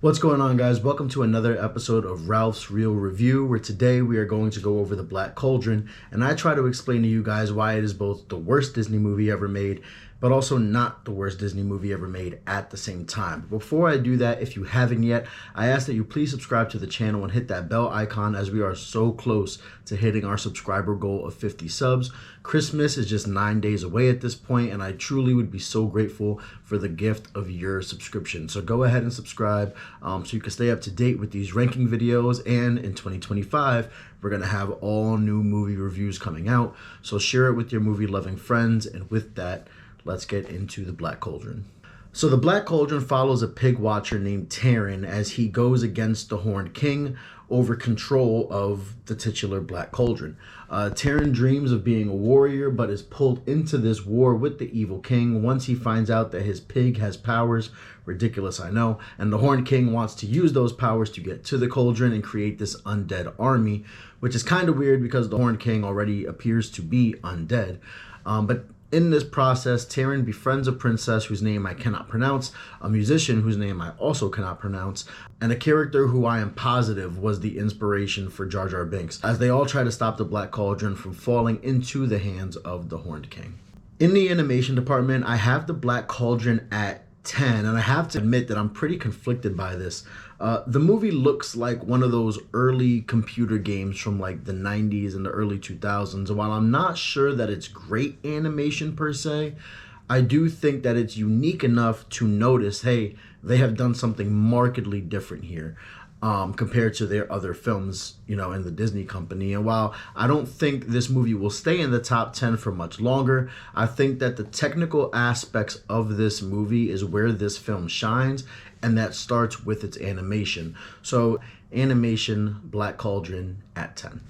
What's going on, guys? Welcome to another episode of Ralph's Real Review, where today we are going to go over the Black Cauldron, and I try to explain to you guys why it is both the worst Disney movie ever made, but also not the worst Disney movie ever made at the same time. But before I do that, if you haven't yet, I ask that you please subscribe to the channel and hit that bell icon, as we are so close to hitting our subscriber goal of 50 subs. Christmas is just 9 days away at this point, and I truly would be so grateful for the gift of your subscription. So go ahead and subscribe so you can stay up to date with these ranking videos. And in 2025, we're going to have all new movie reviews coming out. So share it with your movie-loving friends. And with that, let's get into the Black Cauldron. So the Black Cauldron follows a pig watcher named Taran as he goes against the Horned King over control of the titular Black Cauldron. Taran dreams of being a warrior, but is pulled into this war with the evil king once he finds out that his pig has powers. Ridiculous, I know. And the Horned King wants to use those powers to get to the cauldron and create this undead army, which is kind of weird because the Horned King already appears to be undead. But in this process, Taran befriends a princess whose name I cannot pronounce, a musician whose name I also cannot pronounce, and a character who I am positive was the inspiration for Jar Jar Binks, as they all try to stop the Black Cauldron from falling into the hands of the Horned King. In the animation department, I have the Black Cauldron at 10, and I have to admit that I'm pretty conflicted by this. The movie looks like one of those early computer games from like the 90s and the early 2000s. And while I'm not sure that it's great animation per se, I do think that it's unique enough to notice, hey, they have done something markedly different here compared to their other films, in the Disney company. And while I don't think this movie will stay in the top 10 for much longer, I think that the technical aspects of this movie is where this film shines, and that starts with its animation. So animation, Black Cauldron at 10.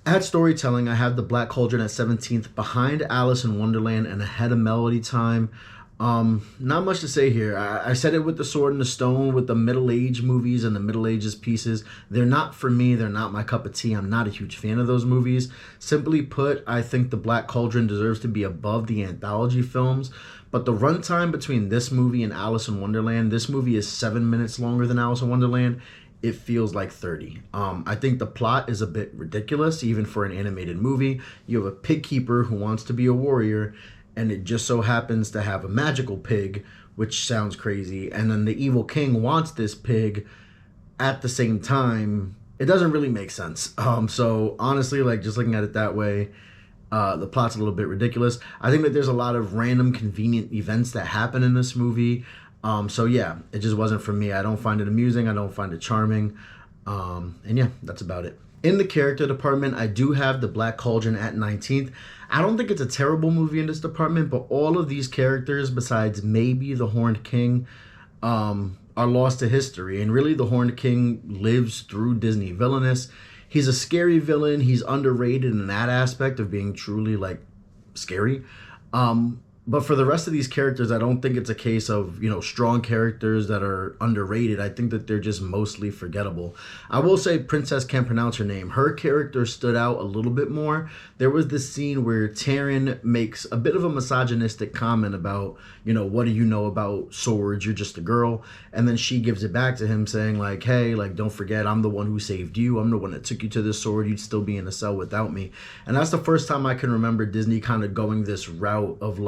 At storytelling, I have the Black Cauldron at 17th, behind Alice in Wonderland and ahead of Melody Time. Not much to say here. I said it with the Sword and the Stone, with the Middle Age movies and the Middle Ages pieces. They're not for me. They're not my cup of tea. I'm not a huge fan of those movies. Simply put, I think the Black Cauldron deserves to be above the anthology films. But the runtime between this movie and Alice in Wonderland, this movie is 7 minutes longer than Alice in Wonderland. It feels like 30. I think the plot is a bit ridiculous, even for an animated movie. You have a pig keeper who wants to be a warrior, and it just so happens to have a magical pig, which sounds crazy. And then the evil king wants this pig at the same time. It doesn't really make sense. So honestly, just looking at it that way, the plot's a little bit ridiculous. I think that there's a lot of random convenient events that happen in this movie. So yeah, it just wasn't for me. I don't find it amusing. I don't find it charming. And yeah, that's about it. In the character department, I do have the Black Cauldron at 19th. I don't think it's a terrible movie in this department, but all of these characters, besides maybe the Horned King, are lost to history. And really, the Horned King lives through Disney villainous. He's a scary villain. He's underrated in that aspect of being truly, scary. But for the rest of these characters, I don't think it's a case of, strong characters that are underrated. I think that they're just mostly forgettable. I will say Princess can't pronounce her name. Her character stood out a little bit more. There was this scene where Taran makes a bit of a misogynistic comment about, what do you know about swords? You're just a girl. And then she gives it back to him saying hey, don't forget, I'm the one who saved you. I'm the one that took you to this sword. You'd still be in a cell without me. And that's the first time I can remember Disney kind of going this route of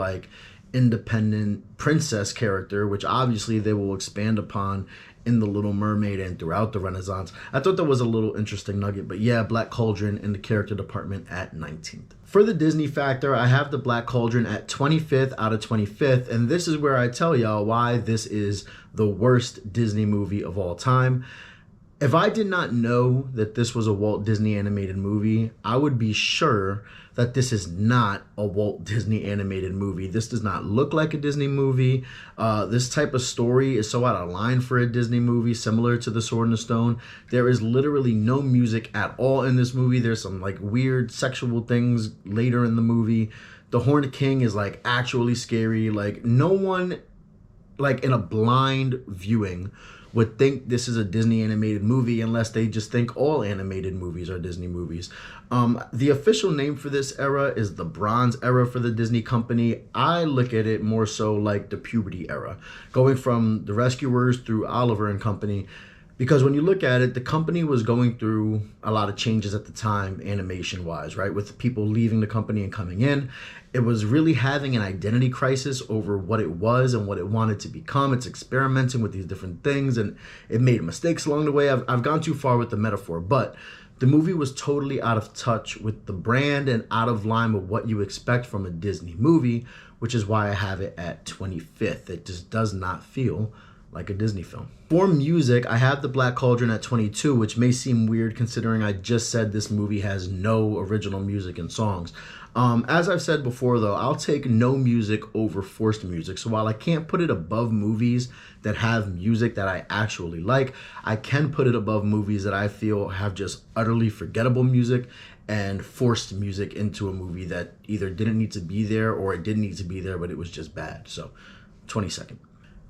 independent princess character, which obviously they will expand upon in The Little Mermaid and throughout the Renaissance. I thought that was a little interesting nugget, but yeah, Black Cauldron in the character department at 19th. For the Disney factor, I have the Black Cauldron at 25th out of 25th, and this is where I tell y'all why this is the worst Disney movie of all time. If I did not know that this was a Walt Disney animated movie, I would be sure that this is not a Walt Disney animated movie. This does not look like a Disney movie. This type of story is so out of line for a Disney movie, similar to The Sword and the Stone. There is literally no music at all in this movie. There's some weird sexual things later in the movie. The Horned King is actually scary. No one, in a blind viewing, would think this is a Disney animated movie unless they just think all animated movies are Disney movies. The official name for this era is the Bronze Era for the Disney company. I look at it more so like the puberty era, going from the Rescuers through Oliver and Company. Because when you look at it, the company was going through a lot of changes at the time, animation-wise, right? With people leaving the company and coming in. It was really having an identity crisis over what it was and what it wanted to become. It's experimenting with these different things, and it made mistakes along the way. I've gone too far with the metaphor, but the movie was totally out of touch with the brand and out of line with what you expect from a Disney movie, which is why I have it at 25th. It just does not feel like a Disney film. For music, I have the Black Cauldron at 22, which may seem weird considering I just said this movie has no original music and songs. As I've said before though, I'll take no music over forced music. So while I can't put it above movies that have music that I actually like, I can put it above movies that I feel have just utterly forgettable music and forced music into a movie that either didn't need to be there or it didn't need to be there, but it was just bad. So 22nd.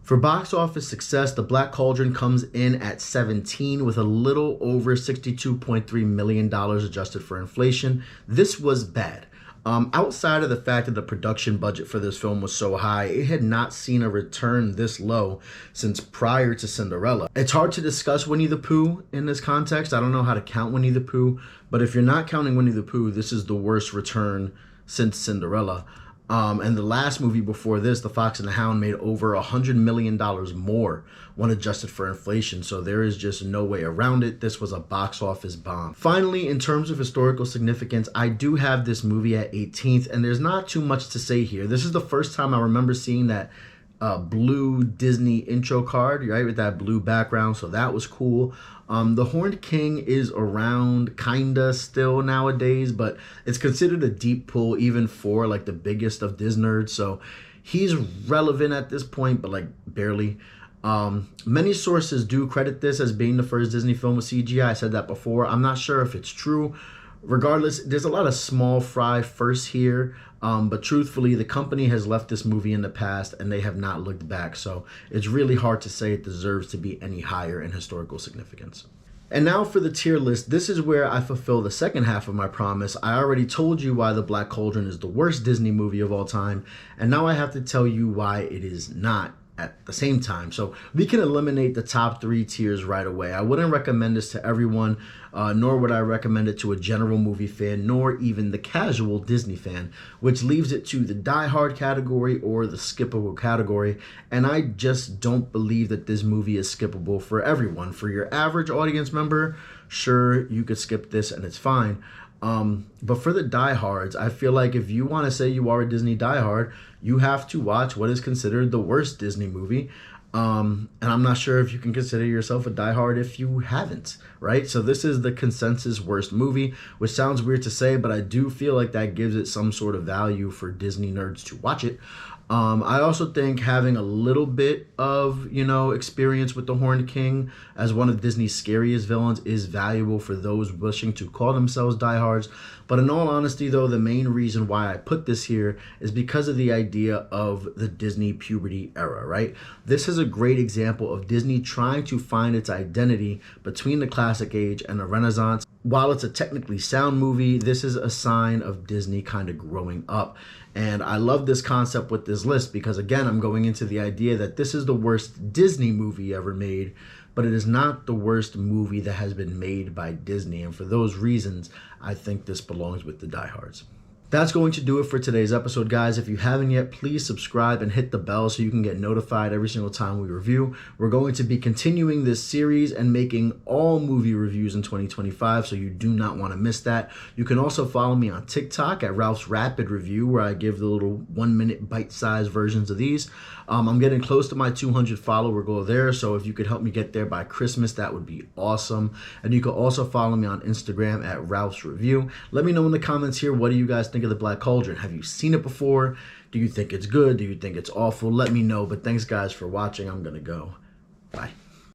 For box office success, The Black Cauldron comes in at 17 with a little over $62.3 million adjusted for inflation. This was bad. Outside of the fact that the production budget for this film was so high, it had not seen a return this low since prior to Cinderella. It's hard to discuss Winnie the Pooh in this context. I don't know how to count Winnie the Pooh, but if you're not counting Winnie the Pooh, this is the worst return since Cinderella. And the last movie before this, The Fox and the Hound, made over $100 million more when adjusted for inflation. So there is just no way around it. This was a box office bomb. Finally, in terms of historical significance, I do have this movie at 18th, and there's not too much to say here. This is the first time I remember seeing that blue Disney intro card, right, with that blue background. So that was cool. The Horned King is around kinda still nowadays, but it's considered a deep pull even for like the biggest of Disney nerds. So he's relevant at this point, but like barely. Many sources do credit this as being the first Disney film with CGI. I said that before. I'm not sure if it's true. Regardless, there's a lot of small fry firsts here, but truthfully, the company has left this movie in the past and they have not looked back, so it's really hard to say it deserves to be any higher in historical significance. And now for the tier list, this is where I fulfill the second half of my promise. I already told you why The Black Cauldron is the worst Disney movie of all time, and now I have to tell you why it is not at the same time. So we can eliminate the top three tiers right away. I wouldn't recommend this to everyone, nor would I recommend it to a general movie fan, nor even the casual Disney fan, which leaves it to the die-hard category or the skippable category. And I just don't believe that this movie is skippable for everyone. For your average audience member, sure, you could skip this and it's fine. But for the diehards, I feel like if you want to say you are a Disney diehard, you have to watch what is considered the worst Disney movie. And I'm not sure if you can consider yourself a diehard if you haven't, right? So this is the consensus worst movie, which sounds weird to say, but I do feel like that gives it some sort of value for Disney nerds to watch it. I also think having a little bit of, experience with the Horned King as one of Disney's scariest villains is valuable for those wishing to call themselves diehards. But in all honesty, though, the main reason why I put this here is because of the idea of the Disney puberty era, right? This is a great example of Disney trying to find its identity between the classic age and the Renaissance. While it's a technically sound movie, this is a sign of Disney kind of growing up. And I love this concept with this list because, again, I'm going into the idea that this is the worst Disney movie ever made, but it is not the worst movie that has been made by Disney. And for those reasons, I think this belongs with the diehards. That's going to do it for today's episode, guys. If you haven't yet, please subscribe and hit the bell so you can get notified every single time we review. We're going to be continuing this series and making all movie reviews in 2025, so you do not want to miss that. You can also follow me on TikTok at Ralph's Rapid Review, where I give the little 1-minute bite-sized versions of these. I'm getting close to my 200 follower goal there, so if you could help me get there by Christmas, that would be awesome. And you can also follow me on Instagram at Ralph's Review. Let me know in the comments here, what do you guys think of The Black Cauldron? Have you seen it before? Do you think it's good? Do you think it's awful? Let me know. But thanks, guys, for watching. I'm going to go. Bye.